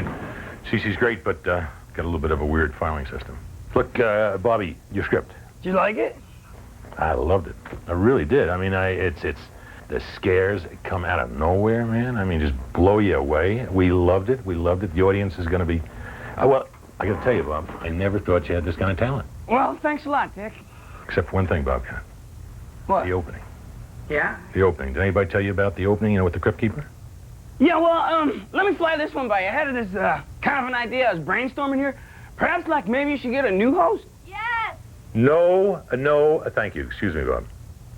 kid. Cece's great, but got a little bit of a weird filing system. Look, Bobby, your script. Did you like it? I loved it. I really did. I mean, it's the scares come out of nowhere, man. I mean, just blow you away. We loved it. We loved it. The audience is going to be... well, I got to tell you, Bob, I never thought you had this kind of talent. Well, thanks a lot, Dick. Except for one thing, Bobcat. What? The opening. Yeah? The opening. Did anybody tell you about the opening, with the Crypt Keeper? Yeah, well, let me fly this one by you. I had this kind of an idea. I was brainstorming here. Perhaps, like, maybe you should get a new host? Yes! No, thank you. Excuse me, Bob.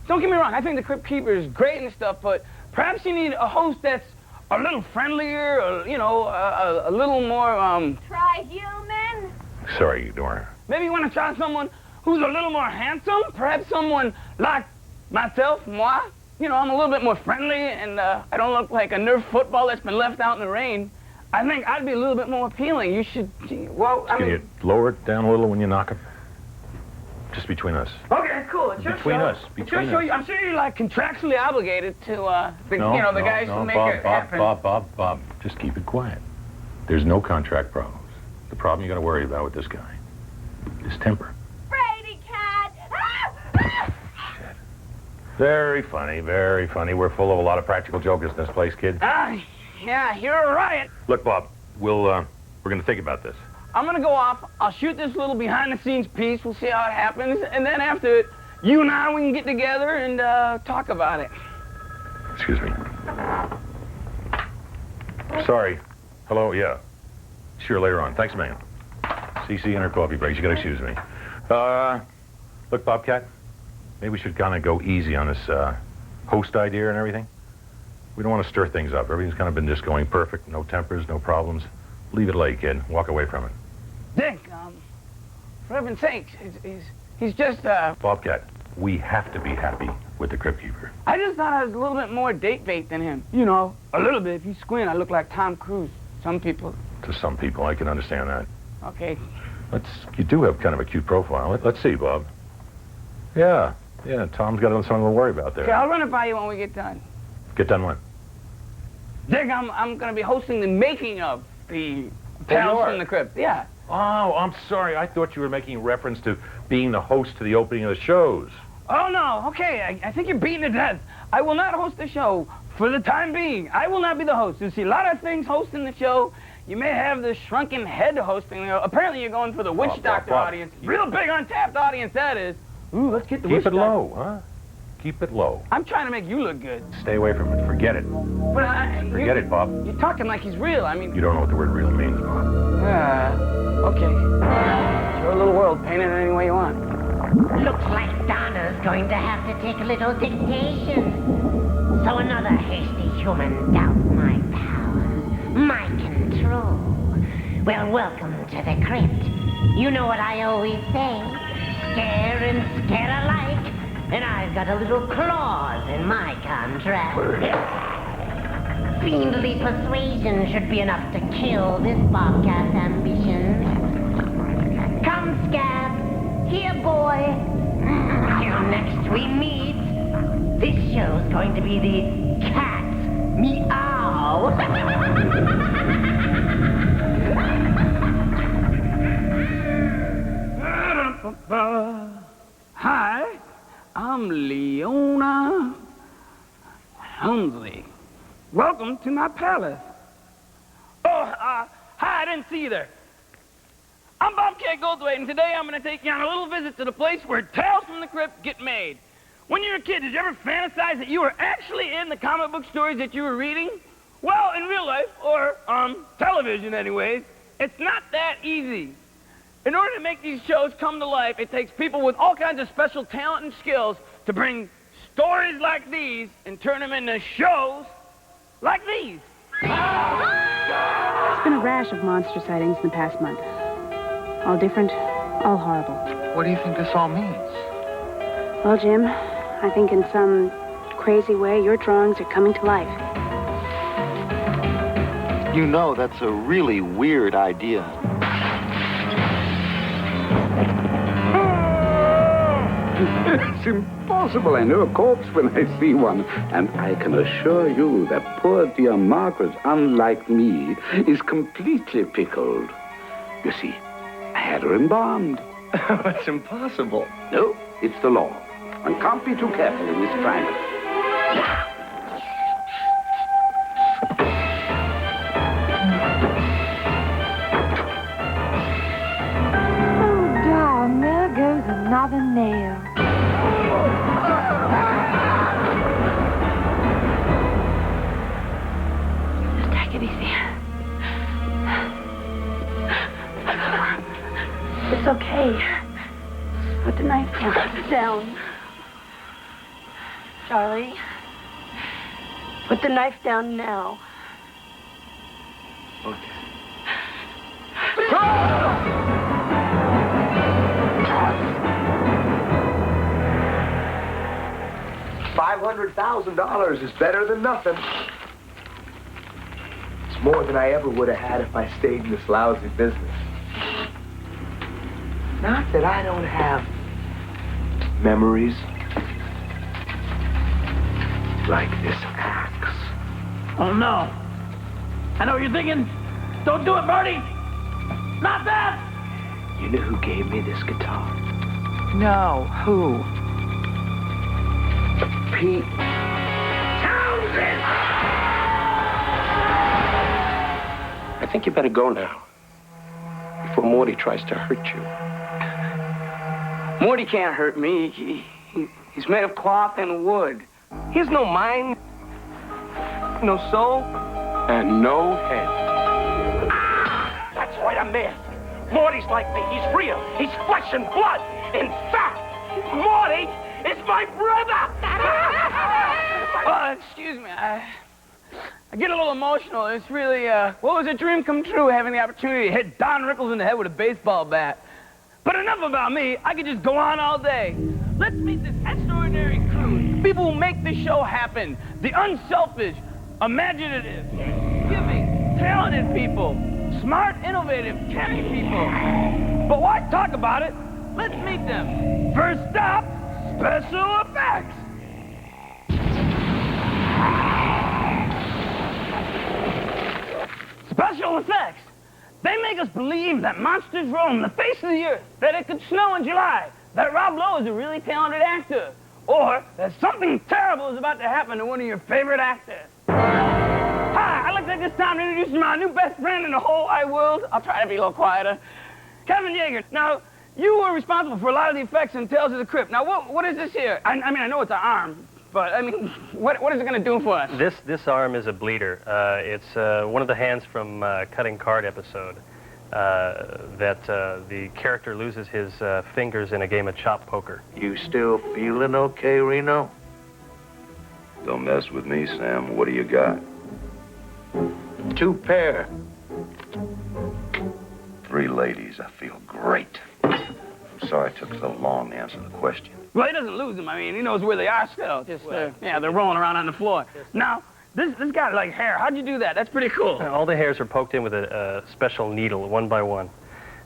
Don't get me wrong. I think the Crypt Keeper is great and stuff, but perhaps you need a host that's a little friendlier, or, a little more, Try human? Sorry, Dora. Maybe you want to try someone who's a little more handsome? Perhaps someone like myself, moi? I'm a little bit more friendly, and I don't look like a Nerf football that's been left out in the rain. I think I'd be a little bit more appealing. You should, Can you lower it down a little when you knock it? Just between us. Okay, cool. It's your Between show. us. Between us. I'm sure you're, like, contractually obligated to, the guys who make it happen. Bob, just keep it quiet. There's no contract problems. The problem you got to worry about with this guy is temper. Brady cat! Shit. Very funny, very funny. We're full of a lot of practical jokers in this place, kid. Yeah, you're a riot. Look, Bob, we're going to think about this. I'm going to go off. I'll shoot this little behind-the-scenes piece. We'll see how it happens. And then after it, you and I, we can get together and talk about it. Excuse me. Sorry. Hello, yeah. Sure, later on. Thanks, man. CC and her coffee breaks. You got to excuse me. Look, Bobcat, maybe we should kind of go easy on this host idea and everything. We don't want to stir things up. Everything's kind of been just going perfect. No tempers, no problems. Leave it lay, kid. Walk away from it. Dick, for heaven's sakes, he's just, Bobcat, we have to be happy with the Crypt Keeper. I just thought I was a little bit more date bait than him. A little bit. If you squint, I look like Tom Cruise. Some people. To some people, I can understand that. Okay. You do have kind of a cute profile. Let's see, Bob. Yeah, Tom's got something to worry about there. Okay, I'll run it by you when we get done. Get done when? Dick, I'm going to be hosting the making of the Tales from the Crypt. Yeah. Oh, I'm sorry. I thought you were making reference to being the host to the opening of the shows. Oh, no. Okay, I think you're beating it to death. I will not host the show for the time being. I will not be the host. You see, a lot of things hosting the show. You may have the shrunken head hosting. Apparently, you're going for the witch doctor audience. Real big untapped audience, that is. Ooh, let's get the witch doctor. Keep it low, huh? Keep it low. I'm trying to make you look good. Stay away from it. Forget it. Forget it, Bob. You're talking like he's real. I mean... You don't know what the word real means, Bob. Okay. It's your little world. Paint it any way you want. Looks like Donna's going to have to take a little dictation. So another hasty human doubts my power, my control. Well, welcome to the crypt. You know what I always say. Scare and scare alike. And I've got a little clause in my contract. Fiendly persuasion should be enough to kill this Bobcat's ambition. Come, Scab. Here, boy. Till next we meet. This show's going to be the Cat's Meow. Hi. I'm Leona Helmsley. Welcome to my palace. Hi, I didn't see you there. I'm Bobcat Goldthwait, and today I'm going to take you on a little visit to the place where Tales from the Crypt get made. When you were a kid, did you ever fantasize that you were actually in the comic book stories that you were reading? Well, in real life, or television anyways, it's not that easy. In order to make these shows come to life, it takes people with all kinds of special talent and skills to bring stories like these and turn them into shows like these. There's been a rash of monster sightings in the past month. All different, all horrible. What do you think this all means? Well, Jim, I think in some crazy way your drawings are coming to life. You know, that's a really weird idea. It's impossible. impossible. I know a corpse when I see one. And I can assure you that poor dear Margaret, unlike me, is completely pickled. You see, I had her embalmed. That's impossible. No, it's the law. One can't be too careful in this climate. Another nail. Just take it easy. It's okay. Put the knife down. Charlie. Put the knife down now. Okay. $500,000 is better than nothing. It's more than I ever would have had if I stayed in this lousy business. Not that I don't have memories like this axe. Oh, no. I know what you're thinking. Don't do it, Marty. Not that. You know who gave me this guitar? No, who? Pete Townsend! I think you better go now, before Morty tries to hurt you. Morty can't hurt me. He's made of cloth and wood. He has no mind, no soul, And no head. That's what I meant. Morty's like me. He's real. He's flesh and blood. In fact, Morty is my brother. Excuse me. I get a little emotional. It's really, was a dream come true having the opportunity to hit Don Rickles in the head with a baseball bat. But enough about me. I could just go on all day. Let's meet this extraordinary crew. People who make this show happen. The unselfish, imaginative, giving, talented people. Smart, innovative, caring people. But why talk about it? Let's meet them. First stop, special effects. Special effects. They make us believe that monsters roam the face of the earth, that it could snow in July, that Rob Lowe is a really talented actor, or that something terrible is about to happen to one of your favorite actors. Hi, I'd like to take this time to introduce my new best friend in the whole wide world. I'll try to be a little quieter. Kevin Yagher. Now, you were responsible for a lot of the effects in Tales of the Crypt. Now, what is this here? I mean, I know it's an arm, but, I mean, what is it going to do for us? This arm is a bleeder. It's one of the hands from Cutting Card episode that the character loses his fingers in a game of chop poker. You still feeling okay, Reno? Don't mess with me, Sam. What do you got? 2 pair. 3 ladies. I feel great. I'm sorry it took so long to answer the question. Well, he doesn't lose them. I mean, he knows where they are still. Just, yeah, they're rolling around on the floor. Now, this got, like, hair. How'd you do that? That's pretty cool. All the hairs are poked in with a special needle, one by one.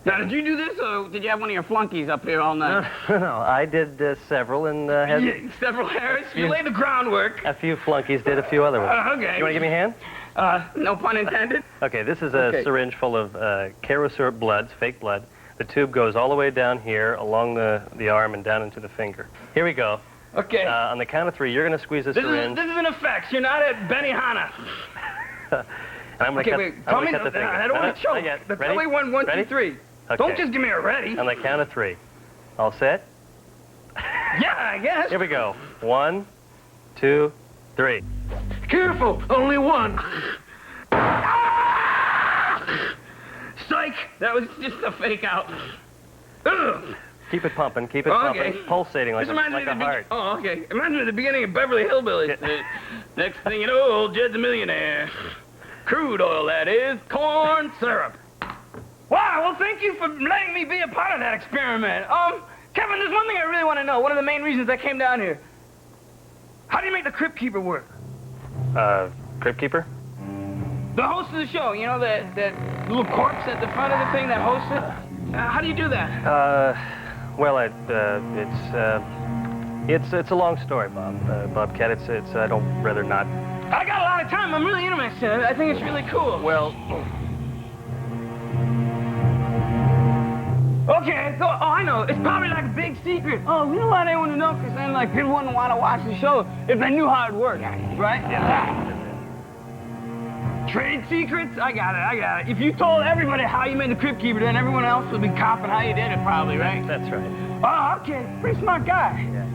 Now, did you do this, or did you have one of your flunkies up here all night? No, I did several and had... Several hairs? You laid the groundwork. A few flunkies did a few other ones. Okay. You want to give me a hand? No pun intended. Okay, this is a syringe full of Kero blood, fake blood. The tube goes all the way down here, along the arm, and down into the finger. Here we go. Okay. On the count of 3, you're going to squeeze this syringe. This is an effects. You're not at Benihana. And I'm going to cut the finger. I don't want to choke. Ready? Wait, 1, 2, 3. Okay. Don't just give me a ready. On the count of 3. All set? Yeah, I guess. Here we go. 1, 2, 3. Careful, only 1. Psych! That was just a fake out. Ugh. Keep it pumping, pumping, pulsating like a heart. Oh, okay. It reminds me of the beginning of Beverly Hillbillies. Next thing you know, old Jed's a millionaire. Crude oil, that is. Corn syrup. Wow, well, thank you for letting me be a part of that experiment. Kevin, there's one thing I really want to know. One of the main reasons I came down here. How do you make the Crypt Keeper work? Crypt Keeper? The host of the show, you know, that little corpse at the front of the thing that hosts it? How do you do that? Well, it's It's a long story, Bobcat. I'd rather not. I got a lot of time. I'm really interested. I think it's really cool. Well. Okay, so, I know. It's probably like a big secret. Oh, you know why they want to know? Because then, like, people wouldn't want to watch the show if they knew how it worked, right? Yeah. Trade secrets? I got it. If you told everybody how you made the Crypt Keeper, then everyone else would be copying how you did it, probably, right? That's right. Oh, okay. Pretty smart guy. Yeah.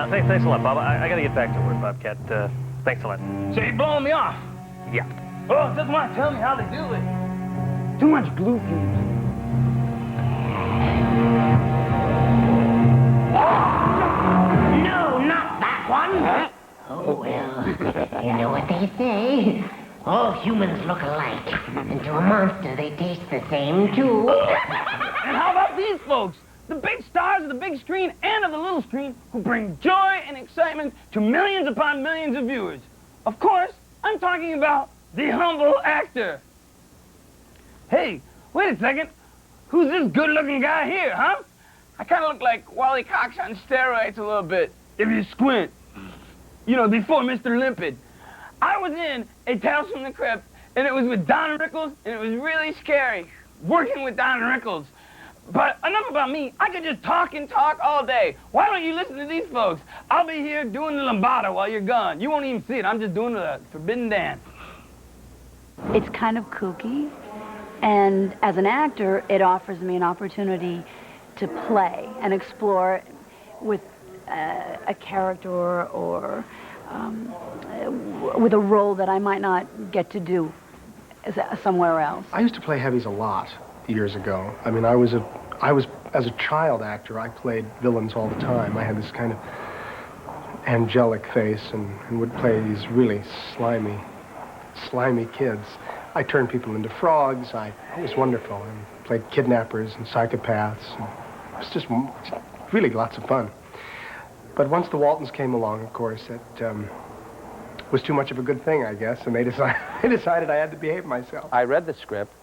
Thanks a lot, Bob. I got to get back to work, Bobcat. Thanks a lot. So you're blowing me off? Yeah. Oh, doesn't want to tell me how they do it. Too much glue fumes. No, not that one. Oh, well, you know what they say. All humans look alike, and to a monster they taste the same, too. And how about these folks? The big stars of the big screen and of the little screen who bring joy and excitement to millions upon millions of viewers. Of course, I'm talking about the humble actor. Hey, wait a second. Who's this good-looking guy here, huh? I kind of look like Wally Cox on steroids a little bit, if you squint. You know, before Mr. Limpid. I was in A Tales from the Crypt, and it was with Don Rickles, and it was really scary, working with Don Rickles. But enough about me. I could just talk and talk all day. Why don't you listen to these folks? I'll be here doing the lambada while you're gone. You won't even see it. I'm just doing the forbidden dance. It's kind of kooky, and as an actor, it offers me an opportunity to play and explore with a character or with a role that I might not get to do somewhere else. I used to play heavies a lot years ago. I mean, I was as a child actor, I played villains all the time. I had this kind of angelic face and would play these really slimy kids. I turned people into frogs. It was wonderful. And played kidnappers and psychopaths. And it was just really lots of fun. But once the Waltons came along, of course, it was too much of a good thing, I guess, and they decided I had to behave myself. I read the script,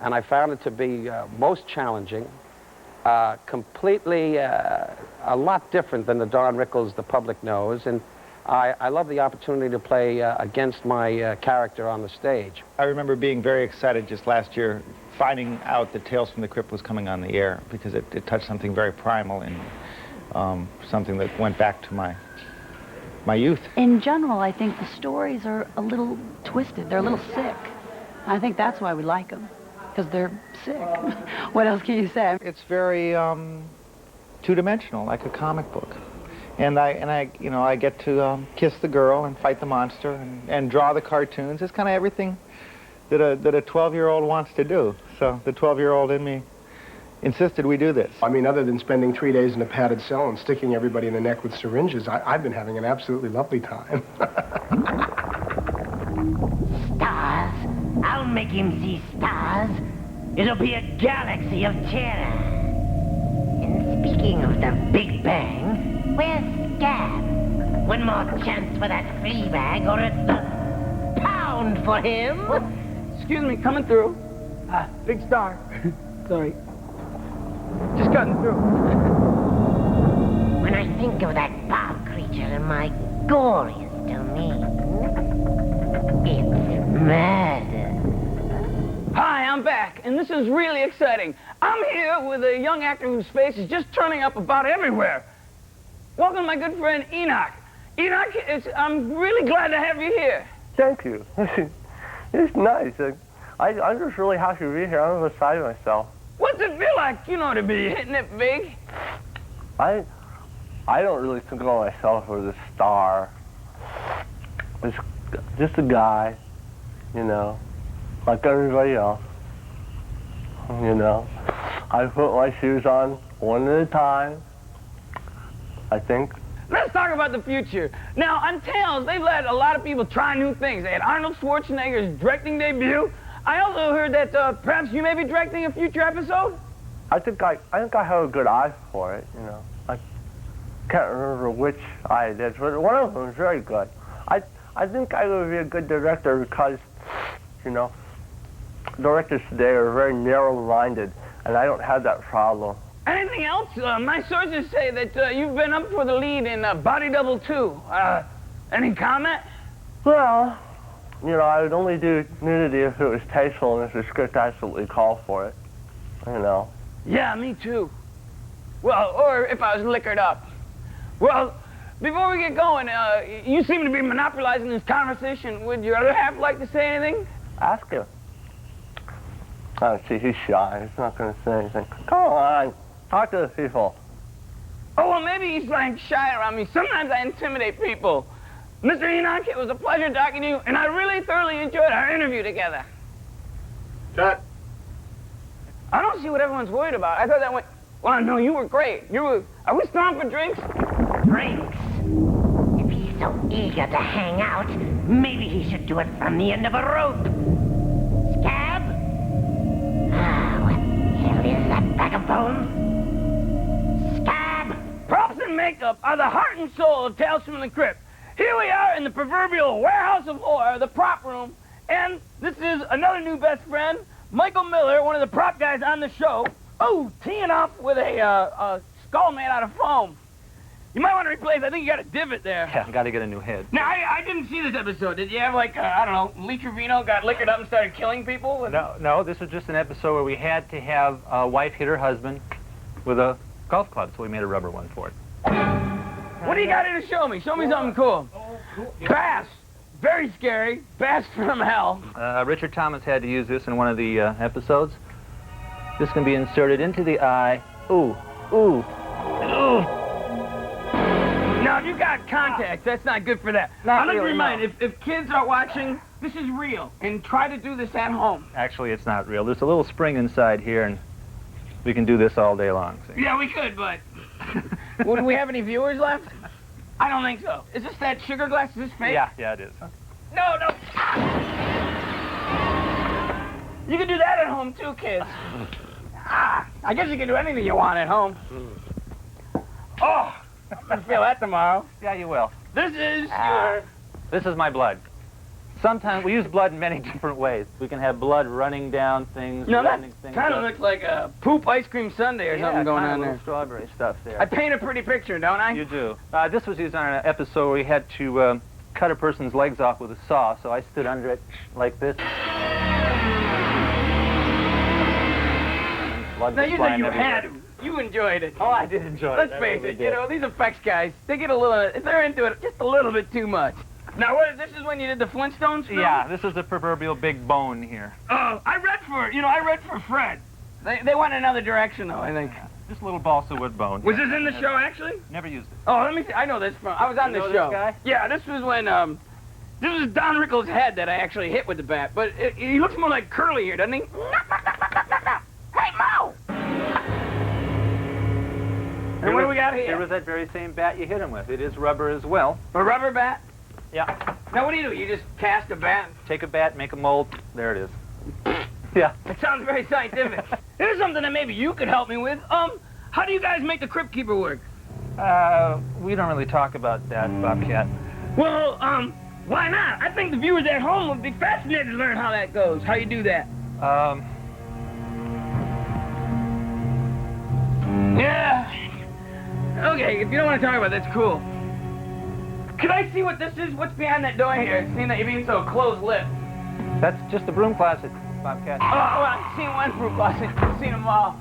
and I found it to be most challenging, completely a lot different than the Don Rickles the public knows, and I love the opportunity to play against my character on the stage. I remember being very excited just last year, finding out that Tales from the Crypt was coming on the air, because it touched something very primal and something that went back to my youth. In general, I think the stories are a little twisted. They're a little sick. I think that's why we like them, because they're sick. What else can you say? It's very two-dimensional, like a comic book. And I get to kiss the girl and fight the monster and draw the cartoons. It's kind of everything that a 12-year-old wants to do. So the 12-year-old in me insisted we do this. I mean, other than spending 3 days in a padded cell and sticking everybody in the neck with syringes, I've been having an absolutely lovely time. Stars. I'll make him see stars. It'll be a galaxy of terror. And speaking of the Big Bang, where's Scab? One more chance for that flea bag, or it's a pound for him. Excuse me, coming through. Big star. Sorry. Just cutting through. When I think of that Bob creature and my glorious domain, it's murder. Hi, I'm back, and this is really exciting. I'm here with a young actor whose face is just turning up about everywhere. Welcome, my good friend Enoch. Enoch, I'm really glad to have you here. Thank you. It's nice. I'm just really happy to be here. I'm beside myself. What's it feel like, to be hitting it big? I don't really think of myself as a star. It's just a guy, like everybody else. I put my shoes on one at a time, I think. Let's talk about the future. Now, on Tales, they've let a lot of people try new things. They had Arnold Schwarzenegger's directing debut. I also heard that perhaps you may be directing a future episode? I think I have a good eye for it, I can't remember which eye it is, but one of them is very good. I think I would be a good director because, directors today are very narrow-minded, and I don't have that problem. Anything else? My sources say that you've been up for the lead in Body Double 2. Any comment? Well, you know, I would only do nudity if it was tasteful and if the script absolutely called for it. You know. Yeah, me too. Well, or if I was liquored up. Well, before we get going, you seem to be monopolizing this conversation. Would your other half like to say anything? Ask him. Oh, see, he's shy. He's not going to say anything. Come on. Talk to the people. Oh, well, maybe he's like shy around me. Sometimes I intimidate people. Mr. Enoch, it was a pleasure talking to you, and I really thoroughly enjoyed our interview together. Cut. I don't see what everyone's worried about. I thought that went... Well, no, you were great. Are we stopping for drinks? Drinks? If he's so eager to hang out, maybe he should do it from the end of a rope. Scab? What the hell is that bag of bones? Scab! Props and makeup are the heart and soul of Tales from the Crypt. Here we are in the proverbial warehouse of horror, the prop room, and this is another new best friend, Michael Miller, one of the prop guys on the show. Oh, teeing up with a skull made out of foam. You might want to replace, I think you got a divot there. Yeah, got to get a new head. Now, I didn't see this episode. Did you have, like, I don't know, Lee Trevino got liquored up and started killing people? No, this was just an episode where we had to have a wife hit her husband with a golf club, so we made a rubber one for it. What do you got here to show me? Show me something cool. Bass. Very scary. Bass from hell. Richard Thomas had to use this in one of the episodes. This can be inserted into the eye. Ooh, ooh, ooh. Now, if you got contacts, that's not good for that. I'd like to remind, if kids are watching, this is real, and try to do this at home. Actually, it's not real. There's a little spring inside here, and we can do this all day long. See? Yeah, we could, but... Well, do we have any viewers left? I don't think so. Is this that sugar glass? Is this fake? Yeah, it is. No. You can do that at home, too, kids. I guess you can do anything you want at home. Oh, I'm going to feel that tomorrow. Yeah, you will. This is This is my blood. Sometimes we use blood in many different ways. We can have blood running down things. No, that things kind of looks like a poop ice cream sundae or something going on there. Strawberry stuff there. I paint a pretty picture, don't I? You do. This was used on an episode where we had to cut a person's legs off with a saw, so I stood under it like this. Now, you said you had to. You enjoyed it. Oh, I did enjoy it. Let's face it, you know, these effects guys, they get a little, if they're into it, just a little bit too much. Now, this is when you did the Flintstones film? Yeah, this is the proverbial big bone here. Oh, I read for Fred. They went another direction, though, I think. Yeah, just a little balsa wood bone. Was this in the show, actually? Never used it. Oh, let me see. I know this from, I was on this show. This guy? Yeah, this was when, this was Don Rickles' head that I actually hit with the bat, but he looks more like Curly here, doesn't he? Hey, Mo! And what do we got here? Here was that very same bat you hit him with. It is rubber as well. A rubber bat? Yeah. Now, what do? You just cast a bat? Take a bat, make a mold. There it is. Yeah. It sounds very scientific. Here's something that maybe you could help me with. How do you guys make the Crypt Keeper work? We don't really talk about that, Bobcat. Well, why not? I think the viewers at home would be fascinated to learn how that goes. How you do that? Yeah. Okay, if you don't want to talk about it, that's cool. Can I see what this is? What's behind that door here? Seeing that you're being so close-lipped. That's just a broom closet, Bobcat. Oh, well, I've seen one broom closet. I've seen them all.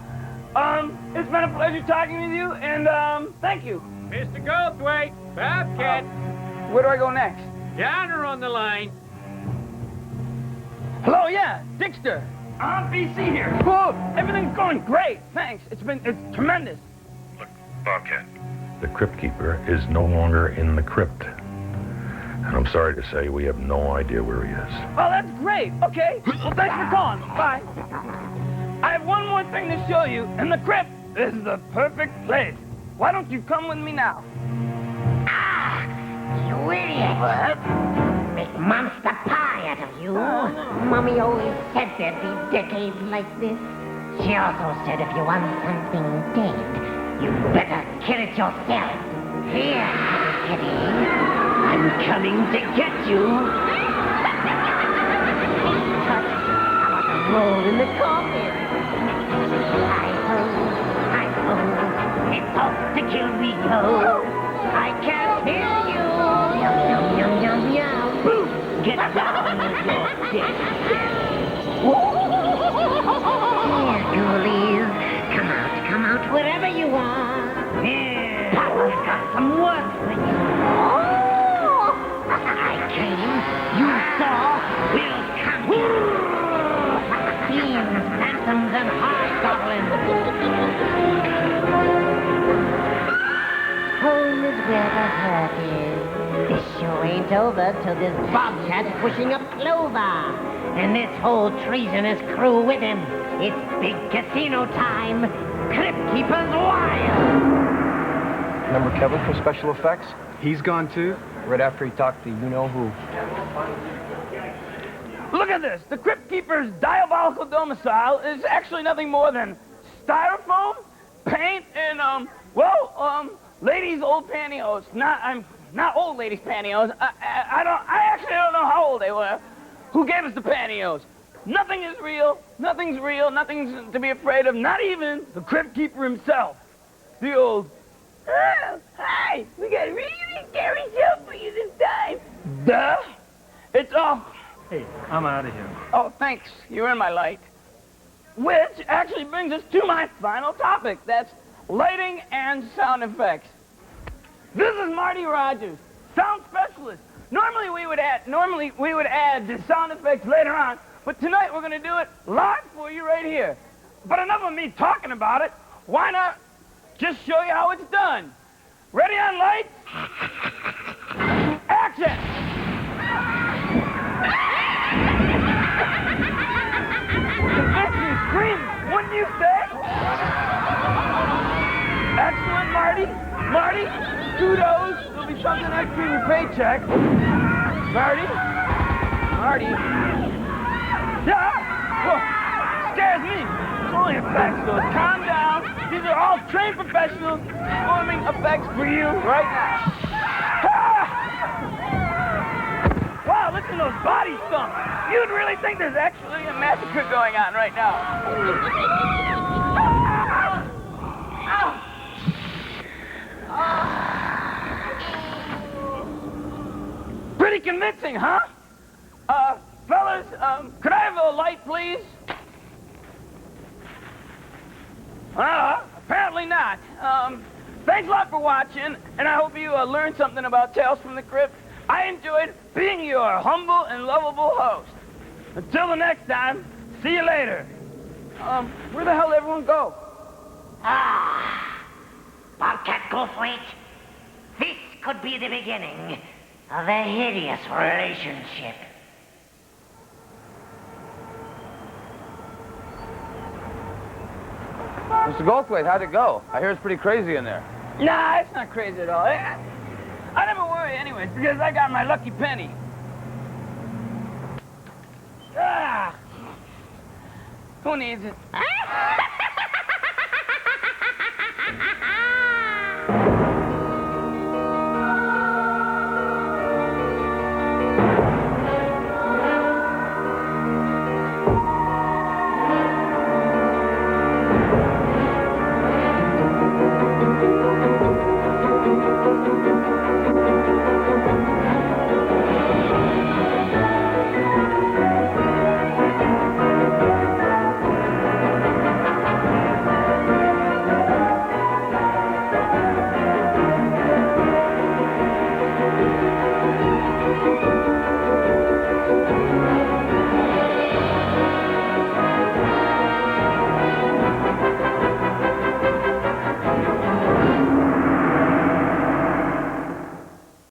It's been a pleasure talking with you, and, thank you. Mr. Goldthwait, Bobcat. Where do I go next? Yagher on the line. Hello, yeah, Dixter. BC here. Cool. Everything's going great. Thanks. It's tremendous. Look, Bobcat, the Crypt Keeper is no longer in the crypt. And I'm sorry to say we have no idea where he is. Oh, that's great. Okay. Well, thanks for calling. Bye. I have one more thing to show you, and the crypt is the perfect place. Why don't you come with me now? You idiot! What? Make monster pie out of you. Mommy always said there'd be decades like this. She also said if you want something dead, you better kill it yourself. Here, Kitty. I'm coming to get you. Tut, I want to roll in the coffin. Hi-ho, hi-ho. Here we go. I can't hear you. Yum, yum, yum, yum, yum. Boom. Get down with your dead self. Here, ghoulies. Come out wherever you are. Here, Papa's got some work for you. I came, you saw, we'll conquer. Fiends, phantoms, and hobgoblins. Home is where the hurt is. This show ain't over till this bobcat pushing up clover. And this whole treasonous crew with him. It's big casino time. Crypt Keeper's wild. Remember Kevin from special effects? He's gone too, right after he talked to you-know-who. Look at this. The Crypt Keeper's diabolical domicile is actually nothing more than styrofoam, paint, and, ladies' old pantyhose. Not old ladies' pantyhose. I actually don't know how old they were. Who gave us the pantyhose? Nothing is real. Nothing's real. Nothing's to be afraid of. Not even the Crypt Keeper himself. The old, oh, hi, we got a really scary show for you this time. Duh. It's all... Hey, I'm out of here. Oh, thanks. You're in my light. Which actually brings us to my final topic. That's lighting and sound effects. This is Marty Rogers, sound specialist. Normally we would add the sound effects later on, but tonight we're going to do it live for you right here. But enough of me talking about it. Why not just show you how it's done? Ready on lights? Action! Convincing scream, wouldn't you say? Excellent, Marty. Marty, kudos. There'll be something extra in your paycheck. Marty? Whoa, scares me. It's only effects, so calm down. These are all trained professionals performing effects for you right now. Wow, listen to those body stumps. You'd really think there's actually a massacre going on right now. Pretty convincing, huh? Fellas, could I have a light, please? Apparently not. Thanks a lot for watching, and I hope you learned something about Tales from the Crypt. I enjoyed being your humble and lovable host. Until the next time, see you later. Where the hell did everyone go? Bobcat Goldthwait, this could be the beginning of a hideous relationship. Mr. Goldthwait, how'd it go? I hear it's pretty crazy in there. Nah, it's not crazy at all. I never worry anyways, because I got my lucky penny. Who needs it?